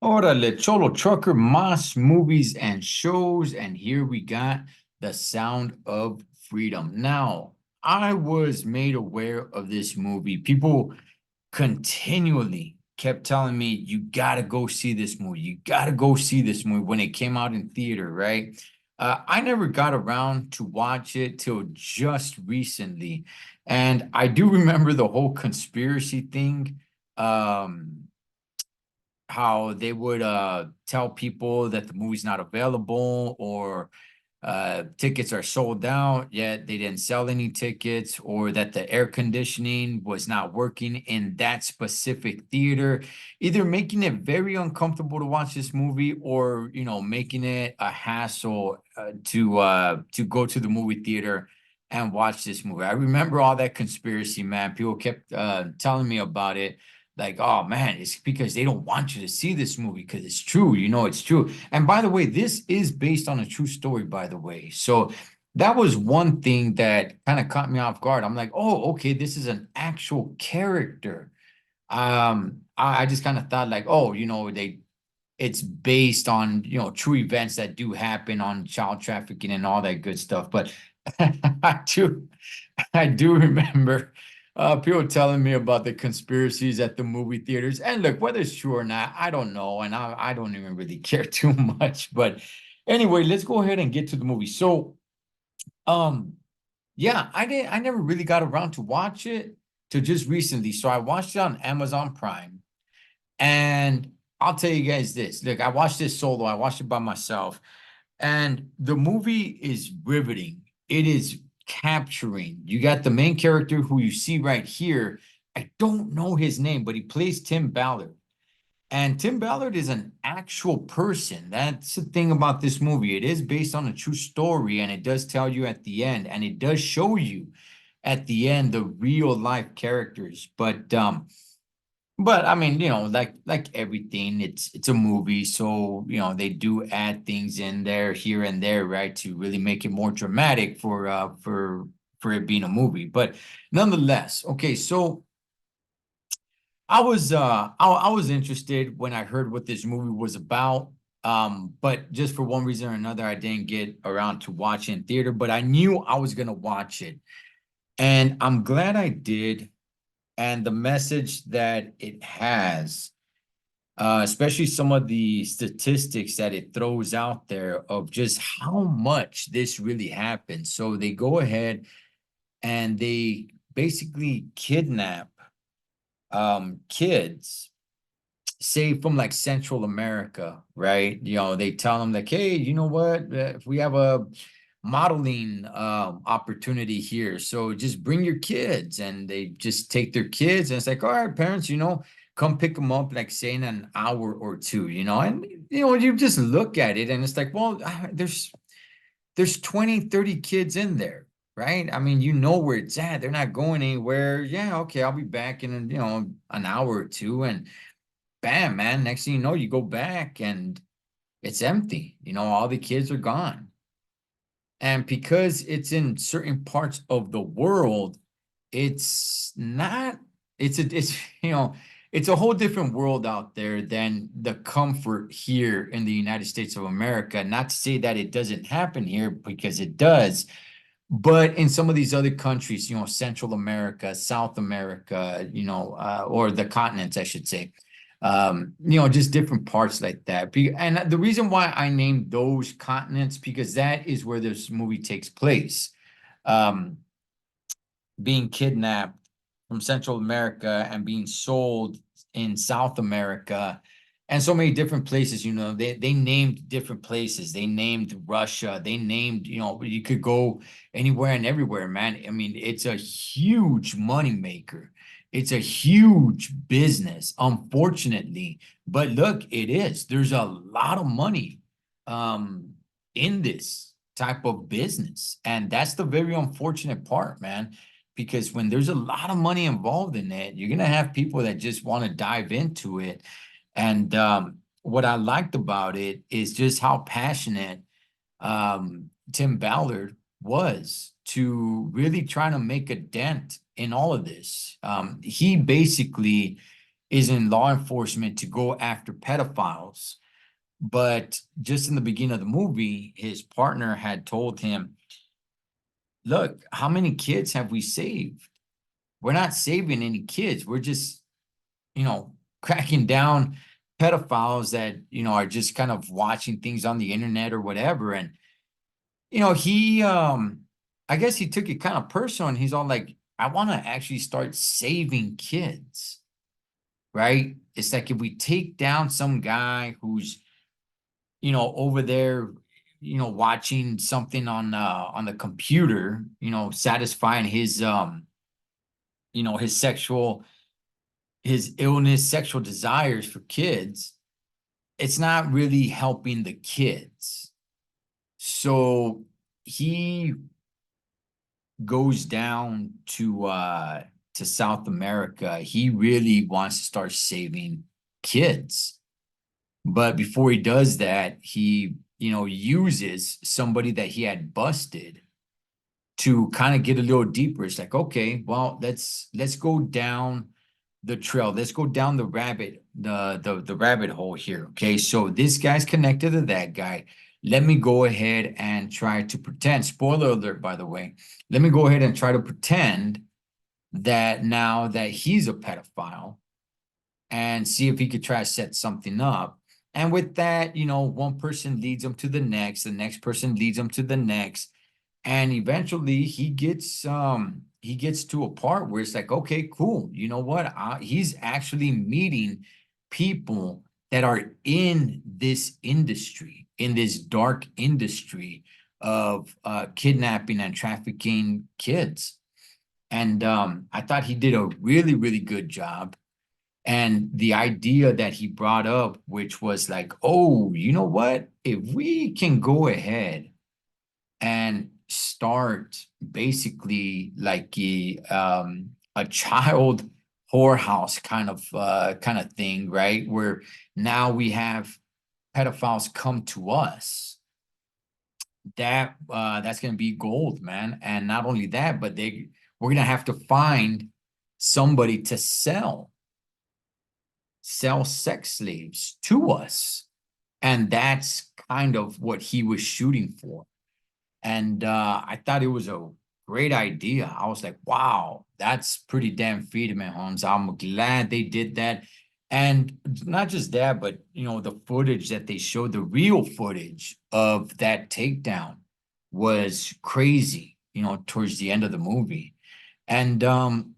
Órale, Cholo Trucker, M.A.S. movies and shows, and here we got The Sound of Freedom. Now, I was made aware of this movie. People continually kept telling me, you gotta go see this movie. You gotta go see this movie when it came out in theater, right? I never got around to watch it till just recently. And I do remember the whole conspiracy thing. Um, how they would tell people that the movie's not available or tickets are sold out, yet they didn't sell any tickets, or that the air conditioning was not working in that specific theater, either making it very uncomfortable to watch this movie or, making it a hassle to go to the movie theater and watch this movie. I remember all that conspiracy, man. People kept telling me about it. Like, oh man, it's because they don't want you to see this movie because it's true. It's true. And by the way, this is based on a true story, by the way. So that was one thing that kind of caught me off guard. I'm like, oh, okay, this is an actual character. I just kind of thought like, oh, it's based on, true events that do happen on child trafficking and all that good stuff. But I do, I do remember people telling me about the conspiracies at the movie theaters. And look, whether it's true or not, I don't know. And I don't even really care too much. But anyway, let's go ahead and get to the movie. So, um, yeah, I never really got around to watch it till just recently. So I watched it on Amazon Prime. And I'll tell you guys this. Look, I watched this solo. I watched it by myself. And the movie is riveting. It is capturing. You got the main character who you see right here. I don't know his name, but he plays Tim Ballard. And Tim Ballard is an actual person. That's the thing about this movie. It is based on a true story, and it does tell you at the end, and it does show you at the end the real life characters. But I mean, like everything, it's a movie, so they do add things in there here and there, right, to really make it more dramatic for it being a movie. But nonetheless, okay, so I was interested when I heard what this movie was about. But just for one reason or another, I didn't get around to watching in theater, but I knew I was gonna watch it. And I'm glad I did. And the message that it has, especially some of the statistics that it throws out there of just how much this really happened. So they go ahead and they basically kidnap kids, say from like Central America, right? They tell them like, hey, you know what? If we have a modeling opportunity here, so just bring your kids, and they just take their kids, and it's like, all right, parents, come pick them up, like say in an hour or two, and you just look at it, and it's like, well, there's 20, 30 kids in there. Right. I mean, where it's at. They're not going anywhere. Yeah, okay, I'll be back in, an hour or two. And bam, man. Next thing you know, you go back and it's empty. All the kids are gone. And because it's in certain parts of the world, it's not, it's, it's a whole different world out there than the comfort here in the United States of America. Not to say that it doesn't happen here, because it does. But in some of these other countries, Central America, South America, or the continents, I should say, just different parts like that. And the reason why I named those continents, because that is where this movie takes place. Um, Being kidnapped from Central America and being sold in South America and so many different places. They named different places. They named Russia. They named, you could go anywhere and everywhere, man. I mean, it's a huge money maker. It's a huge business, unfortunately. But look, it is. There's a lot of money um in this type of business. And that's the very unfortunate part, man, because when there's a lot of money involved in it, you're gonna have people that just want to dive into it. And what I liked about it is just how passionate Tim Ballard was to really trying to make a dent in all of this. He basically is in law enforcement to go after pedophiles. But just in the beginning of the movie, his partner had told him, look, how many kids have we saved? We're not saving any kids. We're just, cracking down pedophiles that, are just kind of watching things on the internet or whatever. And, he, I guess he took it kind of personal and he's all like, I want to actually start saving kids, right? It's like if we take down some guy who's, over there, watching something on the computer, satisfying his his his illness, sexual desires for kids, it's not really helping the kids. So he goes down to South America. He really wants to start saving kids. But before he does that, he, uses somebody that he had busted to kind of get a little deeper. It's like, okay, well, let's go down the trail. Let's go down the rabbit hole here. Okay, so this guy's connected to that guy. Let me go ahead and try to pretend. Spoiler alert, by the way. Let me go ahead and try to pretend that now that he's a pedophile and see if he could try to set something up. And with that, one person leads him to the next person leads him to the next. And eventually he gets to a part where it's like, okay, cool. You know what? He's actually meeting people that are in this industry, in this dark industry of kidnapping and trafficking kids. And I thought he did a really, really good job. And the idea that he brought up, which was like, oh, you know what? If we can go ahead and start basically like a child whorehouse kind of thing, right? Where now we have pedophiles come to us. That's gonna be gold, man. And not only that, but we're gonna have to find somebody to sell sex slaves to us. And that's kind of what he was shooting for. And I thought it was a great idea. I was like, wow, that's pretty damn freedom, Holmes. I'm glad they did that. And not just that, but the footage that they showed, the real footage of that takedown was crazy, towards the end of the movie. And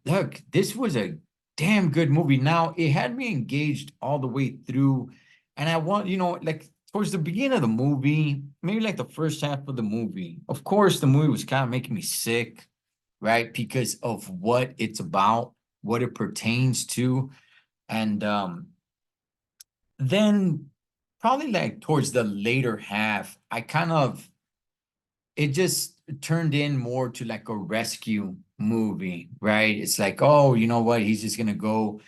look, this was a damn good movie. Now, it had me engaged all the way through. And I want, like towards the beginning of the movie, maybe like the first half of the movie, of course, the movie was kind of making me sick, right? Because of what it's about, what it pertains to. And then probably like towards the later half, it just turned in more to like a rescue movie, right? It's like, oh, you know what? He's just gonna go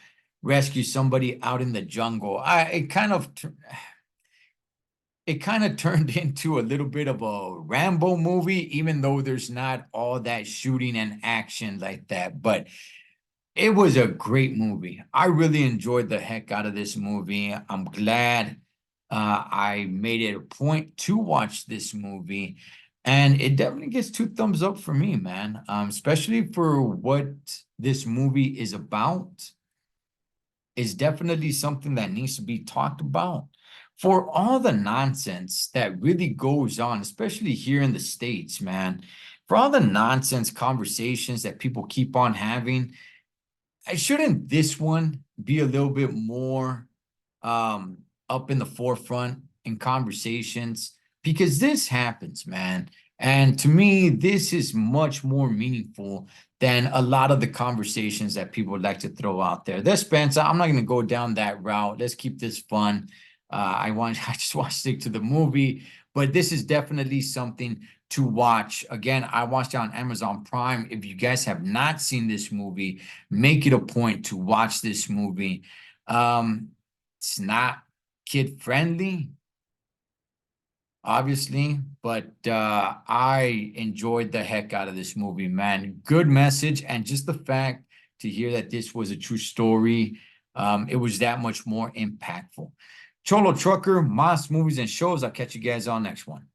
rescue somebody out in the jungle. It kind of turned into a little bit of a Rambo movie, even though there's not all that shooting and action like that. But it was a great movie. I really enjoyed the heck out of this movie. I'm glad I made it a point to watch this movie. And it definitely gets two thumbs up for me, man. Especially for what this movie is about, is definitely something that needs to be talked about. For all the nonsense that really goes on, especially here in the States, man, for all the nonsense conversations that people keep on having, shouldn't this one be a little bit more um, up in the forefront in conversations? Because this happens, man. And to me, this is much more meaningful than a lot of the conversations that people would like to throw out there. This, Spencer, I'm not going to go down that route. Let's keep this fun. I just want to stick to the movie, but this is definitely something to watch. Again, I watched it on Amazon Prime. If you guys have not seen this movie, make it a point to watch this movie. It's not kid friendly, obviously, but I enjoyed the heck out of this movie, man. Good message, and just the fact to hear that this was a true story it was that much more impactful. Cholo Trucker, M.A.S. movies and shows. I'll catch you guys on next one.